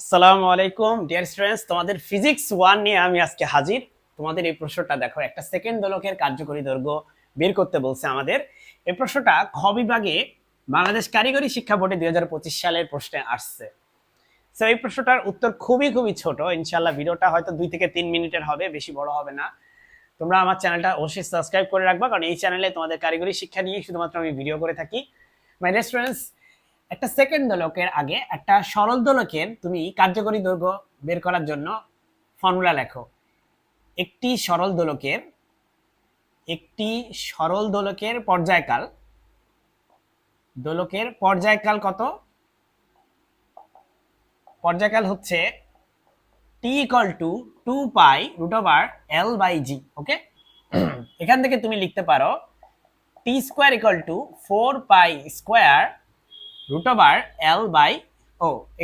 আসসালামু আলাইকুম dear students, তোমাদের ফিজিক্স 1 নিয়ে আমি আজকে হাজির। তোমাদের এই প্রশ্নটা দেখো, একটা সেকেন্ড দোলকের কার্যকরী দৈর্ঘ্য বের করতে বলছে আমাদের। এই প্রশ্নটা খ বিভাগে বাংলাদেশ কারিগরি শিক্ষা বোর্ডে 2025 সালের প্রশ্নে আসছে। তো এই প্রশ্নটার উত্তর খুবই খুবই ছোট। ইনশাআল্লাহ ভিডিওটা হয়তো 2 থেকে 3 মিনিটের হবে, বেশি বড় হবে না। তোমরা আমার চ্যানেলটা অবশ্যই সাবস্ক্রাইব করে রাখবা, কারণ এই চ্যানেলে তোমাদের কারিগরি শিক্ষা নিয়ে শুধুমাত্র আমি ভিডিও করে থাকি। মাই ডিয়ার স্টুডেন্টস, একটা সেকেন্ড দোলকের আগে একটা সরল দোলকের তুমি কার্যকরী দৈর্ঘ্য বের করার জন্য ফর্মুলা লেখো। একটি সরল দোলকের পর্যায়কাল কত? পর্যায়কাল হচ্ছে টি ইকুয়াল টু 2π√L/g। ওকে, এখান থেকে তুমি লিখতে পারো টি স্কোয়ার ইকুয়াল টু 4π² √L/,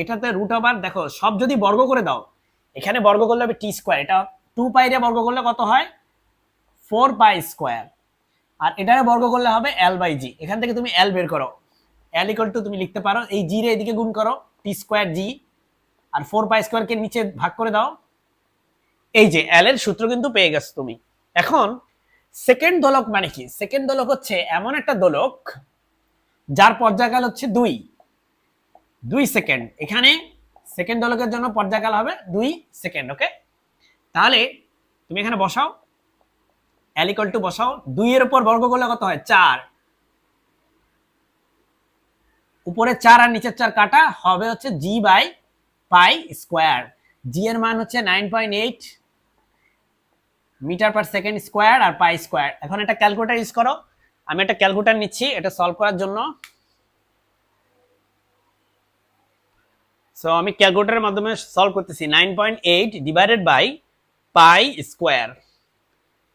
এটাতে √, দেখো সব যদি বর্গ করে দাও, এখানে বর্গ করলে হবে টি স্কোয়ার, এটা 2π রে বর্গ করলে কত হয়? 4π²। আর এটারে বর্গ করলে হবে L/g। এখান থেকে তুমি L বের করো। L ইকুয়াল টু তুমি লিখতে পারো এই জি রে এদিকে গুণ করো, টি স্কোয়ার জি, আর 4π² কে নিচে ভাগ করে দাও। এই যে L এর সূত্র কিন্তু পেয়ে গেছো তুমি। এখন সেকেন্ড দোলক মানে কি? সেকেন্ড দোলক হচ্ছে এমন একটা দোলক যার পর্যায়কাল হচ্ছে 2 সেকেন্ড। এখানে সেকেন্ড দোলকের জন্য পর্যায়কাল হবে 2 সেকেন্ড। ওকে, তাহলে তুমি এখানে বসাও, L ইকুয়াল টু বসাও, 2 এর উপর বর্গ করলে কত হয়? 4। উপরে 4 আর নিচের 4 কাটা, হবে হচ্ছে g/π²। জি এর মান হচ্ছে 9.8 মিটার পার সেকেন্ড স্কোয়ার আর π²। এখন একটা ক্যালকুলেটর ইউজ করো। আমি একটা ক্যালকুলেটর নিচ্ছি এটা সলভ করার জন্য। সো আমি ক্যালকুলেটরের মাধ্যমে সলভ করতেছি। 9.8 ডিভাইডেড বাই π²।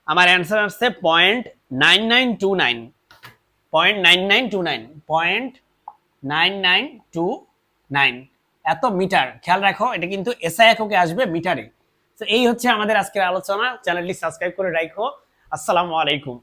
আমার অ্যান্সার আসছে 0.9929। 0.9929 এত মিটার। খেয়াল রাখো, এটা কিন্তু এসআই এককে আসবে মিটারে। তো এই হচ্ছে আমাদের আজকের আলোচনা। চ্যানেলটি সাবস্ক্রাইব করে রাখো। আসসালামু আলাইকুম।